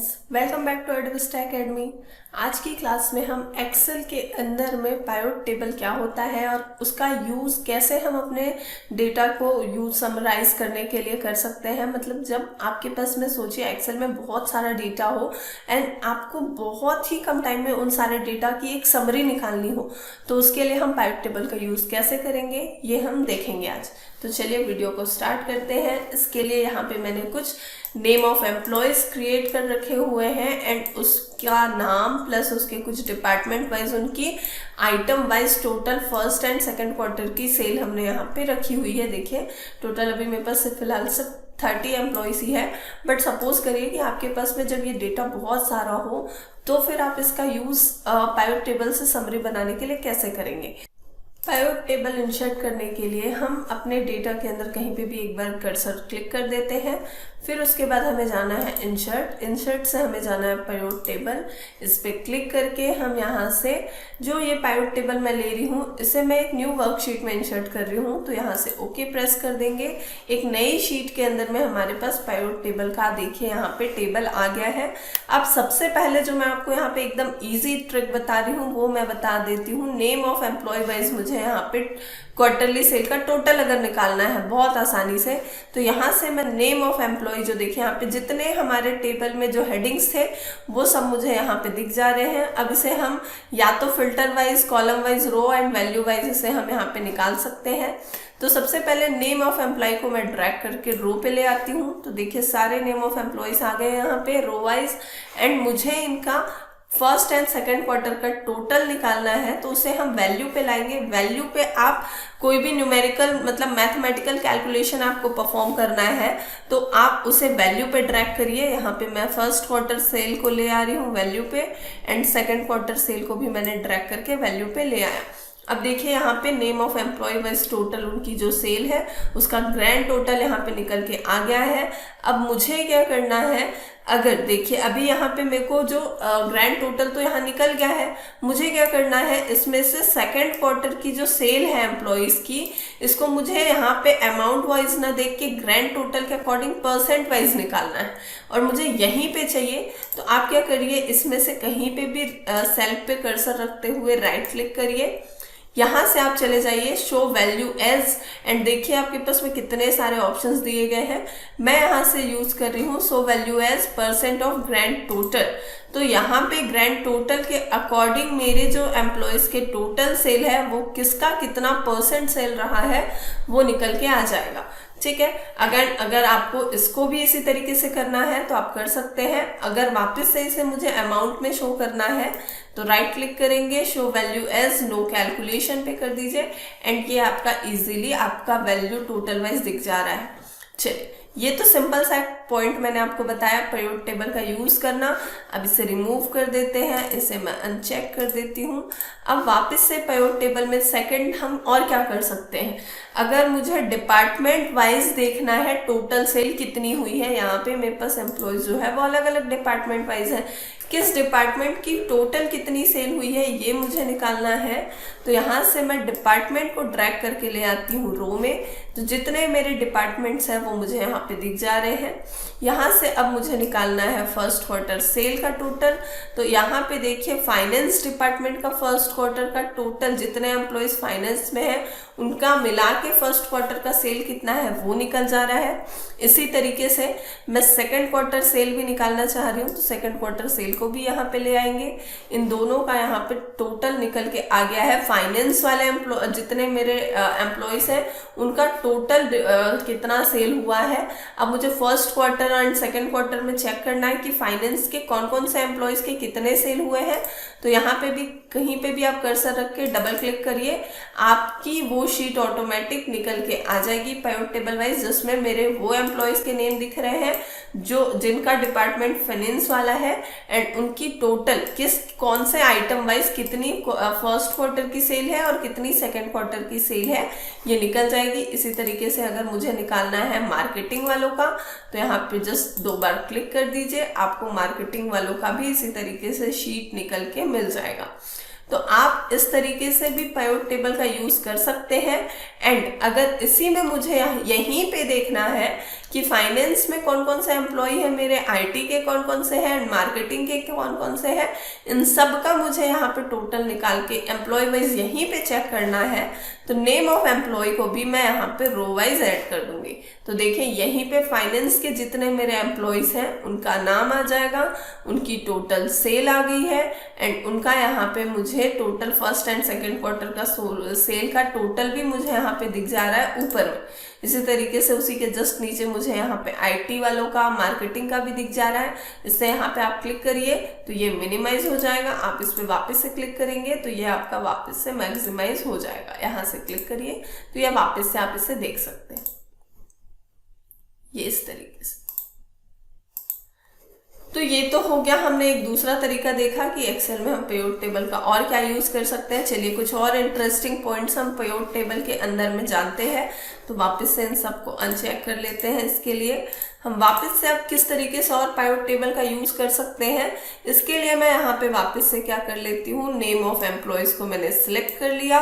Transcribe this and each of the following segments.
Friends, welcome back to Advista Academy. आज की class में हम एक्सेल के अंदर में पाइवट टेबल क्या होता है और उसका यूज़ कैसे हम अपने डेटा को यूज समराइज करने के लिए कर सकते हैं। मतलब जब आपके पास में सोचिए एक्सेल में बहुत सारा डेटा हो एंड आपको बहुत ही कम टाइम में उन सारे डेटा की एक समरी निकालनी हो, तो उसके लिए हम पाइवट टेबल का यूज़ कैसे करेंगे ये हम देखेंगे आज। तो चलिए वीडियो को स्टार्ट करते हैं। इसके लिए यहाँ पे मैंने कुछ नेम ऑफ एम्प्लॉयज़ क्रिएट कर रखे हुए हैं एंड उसका नाम प्लस उसके कुछ डिपार्टमेंट वाइज उनकी item wise total first and second quarter की सेल हमने यहाँ पे रखी हुई है। देखिए टोटल अभी मेरे पास फिलहाल सिर्फ 30 एम्प्लॉयज़ ही है, बट सपोज करिए कि आपके पास में जब ये डेटा बहुत सारा हो तो फिर आप इसका यूज़ पाइवट टेबल से समरी बनाने के लिए कैसे करेंगे। पाइवट टेबल इंसर्ट करने के लिए हम अपने डेटा के अंदर कहीं पे भी एक बार कर्सर क्लिक कर देते हैं, फिर उसके बाद हमें जाना है इंसर्ट से हमें जाना है पाइवट टेबल। इस पर क्लिक करके हम यहाँ से जो ये पाइवट टेबल मैं ले रही हूँ इसे मैं एक न्यू वर्कशीट में इंसर्ट कर रही हूँ, तो यहाँ से ओके प्रेस कर देंगे। एक नई शीट के अंदर में हमारे पास पाइवट टेबल का देखिए यहाँ पे टेबल आ गया है। अब सबसे पहले जो मैं आपको यहाँ पे एकदम ईजी ट्रिक बता रही हूँ वो मैं बता देती हूँ। नेम ऑफ एम्प्लॉय वाइज मुझे यहाँ पे क्वार्टरली सेल का टोटल अगर निकालना है बहुत आसानी से, तो यहाँ से मैं नेम ऑफ एम्प्लॉय जो देखिए यहाँ पे जितने हमारे टेबल में जो हेडिंग्स थे वो सब मुझे यहाँ पे दिख जा रहे हैं। अब इसे हम या तो filter wise, column wise, row and value wise इसे हम यहाँ पे निकाल सकते हैं। तो सबसे पहले नेम ऑफ एम्प्लॉय को मैं ड्रैग करके रो पे ले आती हूँ, तो देखिए सारे नेम ऑफ एम्प्लॉयज आ गए यहाँ पे रो वाइज एंड मुझे इनका फर्स्ट एंड सेकंड क्वार्टर का टोटल निकालना है, तो उसे हम वैल्यू पे लाएंगे। वैल्यू पे आप कोई भी न्यूमेरिकल मतलब मैथमेटिकल कैलकुलेशन आपको परफॉर्म करना है तो आप उसे वैल्यू पे ड्रैग करिए। यहाँ पे मैं फर्स्ट क्वार्टर सेल को ले आ रही हूँ वैल्यू पे एंड सेकंड क्वार्टर सेल को भी मैंने ड्रैग करके वैल्यू पे ले आया। अब देखिए यहाँ पे name of employee wise total उनकी जो सेल है उसका ग्रैंड टोटल यहाँ पे निकल के आ गया है। अब मुझे क्या करना है, अगर देखिए अभी यहाँ पे मेरे को जो ग्रैंड टोटल तो यहाँ निकल गया है, मुझे क्या करना है इसमें से सेकंड क्वार्टर की जो सेल है एम्प्लॉयज़ की इसको मुझे यहाँ पे अमाउंट वाइज ना देख के ग्रैंड टोटल के अकॉर्डिंग परसेंट वाइज निकालना है और मुझे यहीं पे चाहिए। तो आप क्या करिए इसमें से कहीं पे भी सेल पे कर्सर रखते हुए राइट क्लिक करिए, यहाँ से आप चले जाइए शो वैल्यू एज एंड देखिए आपके पास में कितने सारे ऑप्शंस दिए गए हैं। मैं यहाँ से यूज कर रही हूँ show value as percent of grand total. तो यहाँ पे ग्रैंड टोटल के अकॉर्डिंग मेरे जो एम्प्लॉयज़ के टोटल सेल है वो किसका कितना परसेंट सेल रहा है वो निकल के आ जाएगा। ठीक है, अगर आपको इसको भी इसी तरीके से करना है तो आप कर सकते हैं। अगर वापस से इसे मुझे अमाउंट में शो करना है तो राइट क्लिक करेंगे, show value as no calculation पे कर दीजिए एंड ये आपका इजीली आपका वैल्यू टोटल वाइज दिख जा रहा है। चलिए ये तो सिंपल सा पॉइंट मैंने आपको बताया पाइवट टेबल का यूज़ करना। अब इसे रिमूव कर देते हैं, इसे मैं अनचेक कर देती हूँ। अब वापस से पाइवट टेबल में सेकंड हम और क्या कर सकते हैं, अगर मुझे डिपार्टमेंट वाइज देखना है टोटल सेल कितनी हुई है, यहाँ पे मेरे पास एम्प्लॉयज जो है वो अलग अलग डिपार्टमेंट वाइज है, किस डिपार्टमेंट की टोटल कितनी सेल हुई है ये मुझे निकालना है। तो यहाँ से मैं डिपार्टमेंट को ड्रैग करके ले आती हूँ रो में, तो जितने मेरे डिपार्टमेंट्स हैं वो मुझे यहाँ पे दिख जा रहे हैं। यहाँ से अब मुझे निकालना है फर्स्ट क्वार्टर सेल का टोटल, तो यहाँ पे देखिए फाइनेंस डिपार्टमेंट का फर्स्ट क्वार्टर का टोटल जितने एम्प्लॉयज फाइनेंस में है उनका मिला के फर्स्ट क्वार्टर का सेल कितना है वो निकल जा रहा है। इसी तरीके से मैं सेकंड क्वार्टर सेल भी निकालना चाह रही हूँ, तो सेकंड क्वार्टर सेल को भी यहाँ पे ले आएंगे। इन दोनों का यहाँ पे टोटल निकल के आ गया है। फाइनेंस वाले जितने मेरे एम्प्लॉयज हैं उनका टोटल कितना सेल हुआ है। अब मुझे first quarter and second quarter में चेक करना है कि फाइनेंस के कौन कौन से एम्प्लॉयज के कितने सेल हुए हैं। तो यहाँ पे भी कहीं पे भी आप कर्सर रख के डबल क्लिक करिए, आपकी वो शीट ऑटोमेटिक निकल के आ जाएगी पाइवट टेबल वाइज, जिसमें मेरे वो एम्प्लॉयज के नेम दिख रहे हैं जो जिनका डिपार्टमेंट फाइनेंस वाला है एंड उनकी टोटल कौन से आइटम वाइज कितनी फर्स्ट क्वार्टर की सेल है और कितनी सेकंड क्वार्टर की सेल है ये निकल जाएगी। इसी तरीके से अगर मुझे निकालना है मार्केटिंग वालों का तो यहाँ पे जस्ट 2 बार क्लिक कर दीजिए, आपको मार्केटिंग वालों का भी इसी तरीके से शीट निकल के मिल जाएगा। तो आप इस तरीके से भी पाइवट टेबल का यूज कर सकते हैं। एंड अगर इसी में मुझे यहीं पे देखना है कि फाइनेंस में कौन कौन से एम्प्लॉय है मेरे, आईटी के कौन कौन से हैं, मार्केटिंग के कौन कौन से हैं, इन सब का मुझे यहाँ पे टोटल निकाल के एम्प्लॉय वाइज यहीं पे चेक करना है। तो नेम ऑफ एम्प्लॉय को भी मैं यहाँ पे रो वाइज ऐड कर दूंगी। तो देखिए यहीं पे फाइनेंस के जितने मेरे एम्प्लॉयज हैं उनका नाम आ जाएगा, उनकी टोटल सेल आ गई है एंड उनका यहाँ पे मुझे total first and second quarter का सेल का टोटल भी मुझे यहाँ पे दिख जा रहा है ऊपर में। इसी तरीके से उसी के जस्ट नीचे मुझे यहाँ पे आईटी वालों का, मार्केटिंग का भी दिख जा रहा है। इससे यहाँ पे आप क्लिक करिए तो ये मिनिमाइज हो जाएगा, आप इस पे वापस से क्लिक करेंगे तो ये आपका वापस से मैक्सिमाइज हो जाएगा। यहाँ से क्लिक करिए तो ये वापस से आप इसे देख सकते हैं, ये इस तरीके से। तो ये तो हो गया, हमने एक दूसरा तरीका देखा कि एक्सेल में हम पेआउट टेबल का और क्या यूज कर सकते हैं। चलिए कुछ और इंटरेस्टिंग पॉइंट्स हम पेआउट टेबल के अंदर में जानते हैं। तो वापस से इन सबको अनचेक कर लेते हैं। इसके लिए हम वापस से अब किस तरीके से और पेआउट टेबल का यूज कर सकते हैं, इसके लिए मैं यहाँ पे वापस से क्या कर लेती हूँ, नेम ऑफ एम्प्लॉयज को मैंने सिलेक्ट कर लिया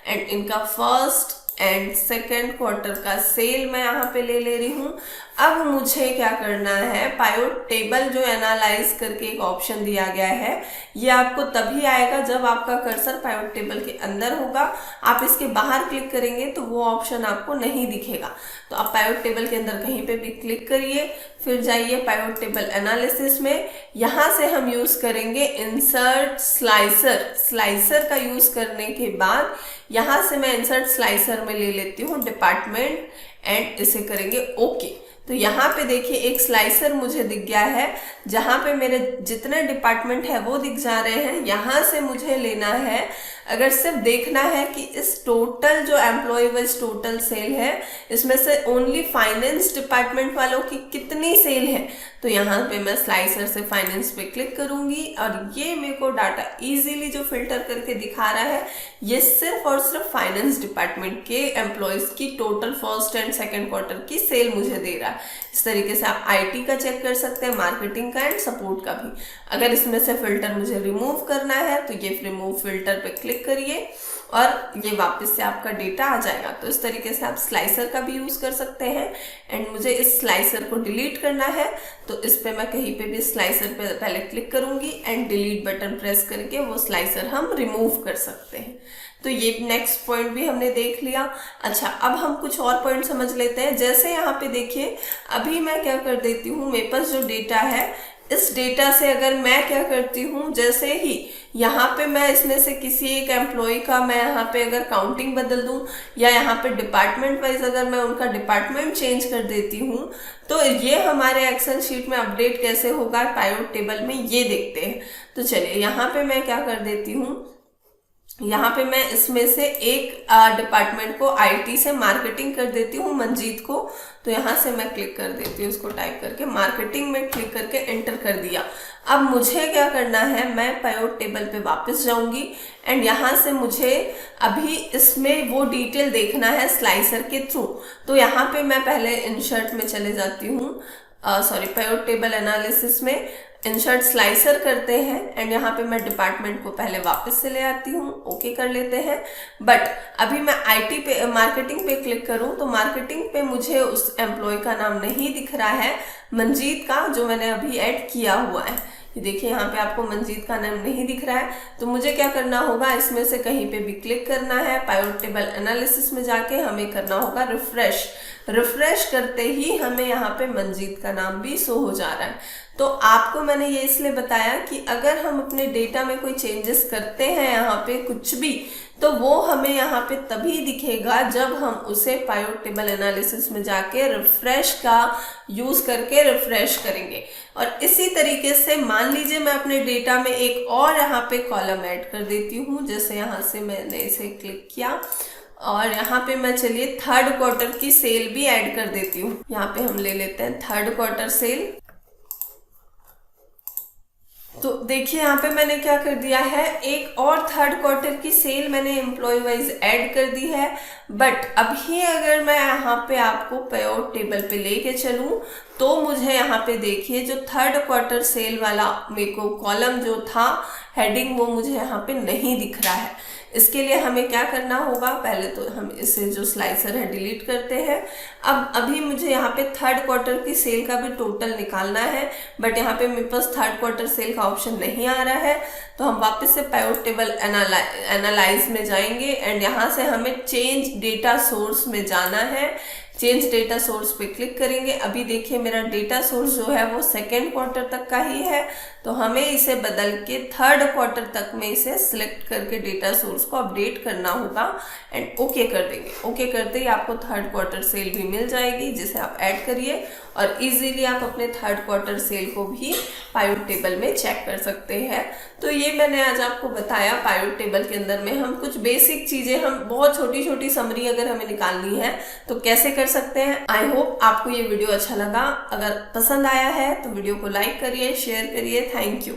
एंड इनका फर्स्ट एंड सेकेंड क्वार्टर का सेल मैं यहाँ पे ले रही हूँ। अब मुझे क्या करना है, पेआउट टेबल जो एनालाइज करके एक ऑप्शन दिया गया है, ये आपको तभी आएगा जब आपका कर्सर पेआउट टेबल के अंदर होगा। आप इसके बाहर क्लिक करेंगे तो वो ऑप्शन आपको नहीं दिखेगा। तो आप पेआउट टेबल के अंदर कहीं पे भी क्लिक करिए, फिर जाइए पेआउट टेबल एनालिसिस में। यहाँ से हम यूज करेंगे इंसर्ट स्लाइसर। स्लाइसर का यूज करने के बाद यहाँ से मैं इंसर्ट स्लाइसर में ले लेती हूँ डिपार्टमेंट एंड इसे करेंगे ओके। तो यहाँ पे देखिए एक स्लाइसर मुझे दिख गया है जहाँ पे मेरे जितने डिपार्टमेंट है वो दिख जा रहे हैं। यहाँ से मुझे लेना है, अगर सिर्फ देखना है कि इस टोटल जो एम्प्लॉय वाइज टोटल सेल है इसमें से ओनली फाइनेंस डिपार्टमेंट वालों की कितनी सेल है, तो यहाँ पे मैं स्लाइसर से फाइनेंस पे क्लिक करूंगी और ये मेरे को डाटा इजीली जो फिल्टर करके दिखा रहा है ये सिर्फ और सिर्फ फाइनेंस डिपार्टमेंट के एम्प्लॉयज की total first and second quarter की सेल मुझे दे रहा है। इस तरीके से आप आईटी का चेक कर सकते हैं, मार्केटिंग का एंड सपोर्ट का भी। अगर इसमें से फिल्टर मुझे रिमूव करना है तो ये रिमूव फिल्टर पे क्लिक करिए और ये वापस से आपका डेटा आ जाएगा। तो इस तरीके से आप स्लाइसर का भी यूज कर सकते हैं। एंड मुझे इस स्लाइसर को डिलीट करना है तो इस पे मैं कहीं पे भी स्लाइसर पे पहले क्लिक करूंगी एंड डिलीट बटन प्रेस करके वो स्लाइसर हम रिमूव कर सकते हैं। तो ये नेक्स्ट पॉइंट भी हमने देख लिया। अच्छा, अब हम कुछ और पॉइंट समझ लेते हैं। जैसे यहाँ पे देखिए अभी मैं क्या कर देती हूँ, मेरे पास जो डेटा है इस डेटा से अगर मैं क्या करती हूँ, जैसे ही यहाँ पे मैं इसमें से किसी एक एम्प्लॉय का मैं यहाँ पे अगर काउंटिंग बदल दूँ या यहाँ पे डिपार्टमेंट वाइज अगर मैं उनका डिपार्टमेंट चेंज कर देती हूँ तो ये हमारे एक्सेल शीट में अपडेट कैसे होगा पेआउट टेबल में, ये देखते हैं। तो चलिए यहाँ पे मैं क्या कर देती हूँ, यहाँ पे मैं इसमें से एक डिपार्टमेंट को आईटी से मार्केटिंग कर देती हूँ, मंजीत को। तो यहाँ से मैं क्लिक कर देती हूँ, इसको टाइप करके मार्केटिंग में क्लिक करके एंटर कर दिया। अब मुझे क्या करना है, मैं पेआउट टेबल पे वापस जाऊंगी एंड यहाँ से मुझे अभी इसमें वो डिटेल देखना है स्लाइसर के थ्रू। तो यहाँ पे मैं पहले इंसर्ट में चले जाती हूँ, पेआउट टेबल एनालिसिस में इंसर्ट स्लाइसर करते हैं एंड यहाँ पे मैं डिपार्टमेंट को पहले वापस से ले आती हूँ, ओके कर लेते हैं। बट अभी मैं आईटी पे मार्केटिंग पे क्लिक करूँ तो मार्केटिंग पे मुझे उस एम्प्लॉय का नाम नहीं दिख रहा है, मंजीत का, जो मैंने अभी ऐड किया हुआ है। ये देखिए यहाँ पे आपको मंजीत का नाम नहीं दिख रहा है। तो मुझे क्या करना होगा, इसमें से कहीं पे भी क्लिक करना है, पेआउट टेबल एनालिसिस में जाके हमें करना होगा रिफ्रेश। रिफ्रेश करते ही हमें यहाँ पे मंजीत का नाम भी शो हो जा रहा है। तो आपको मैंने ये इसलिए बताया कि अगर हम अपने डेटा में कोई चेंजेस करते हैं यहाँ पे कुछ भी, तो वो हमें यहाँ पे तभी दिखेगा जब हम उसे पेआउट टेबल एनालिसिस में जाके रिफ्रेश का यूज करके रिफ्रेश करेंगे। और इसी तरीके से मान लीजिए मैं अपने डेटा में एक और यहाँ पे कॉलम ऐड कर देती हूँ। जैसे यहाँ से मैंने इसे क्लिक किया और यहाँ पे मैं चलिए थर्ड क्वार्टर की सेल भी ऐड कर देती हूँ। यहाँ पे हम ले लेते हैं थर्ड क्वार्टर सेल। तो देखिए यहाँ पे मैंने क्या कर दिया है, एक और थर्ड क्वार्टर की सेल मैंने एम्प्लॉय वाइज ऐड कर दी है। बट अभी अगर मैं यहाँ पे आपको पेआउट टेबल पे लेके चलूँ तो मुझे यहाँ पे देखिए जो थर्ड क्वार्टर सेल वाला मेरे को कॉलम जो था हेडिंग, वो मुझे यहाँ पे नहीं दिख रहा है। इसके लिए हमें क्या करना होगा, पहले तो हम इसे जो स्लाइसर है डिलीट करते हैं। अब अभी मुझे यहाँ पे थर्ड क्वार्टर की सेल का भी टोटल निकालना है, बट यहाँ पे मेरे पास थर्ड क्वार्टर सेल का ऑप्शन नहीं आ रहा है। तो हम वापस से पाइवट टेबल एनालाइज में जाएंगे एंड यहाँ से हमें चेंज डेटा सोर्स में जाना है। चेंज डेटा सोर्स पे क्लिक करेंगे। अभी देखिए मेरा डेटा सोर्स जो है वो सेकेंड क्वार्टर तक का ही है, तो हमें इसे बदल के थर्ड क्वार्टर तक में इसे सिलेक्ट करके डेटा सोर्स को अपडेट करना होगा एंड ओके कर देंगे। ओके करते ही आपको थर्ड क्वार्टर सेल भी मिल जाएगी, जिसे आप ऐड करिए और इजीली आप अपने थर्ड क्वार्टर सेल को भी पाइवट टेबल में चेक कर सकते हैं। तो ये मैंने आज आपको बताया पाइवट टेबल के अंदर में हम कुछ बेसिक चीजें, हम बहुत छोटी छोटी समरी अगर हमें निकालनी है तो कैसे कर सकते हैं। आई होप आपको ये वीडियो अच्छा लगा। अगर पसंद आया है तो वीडियो को लाइक करिए, शेयर करिए। Thank you.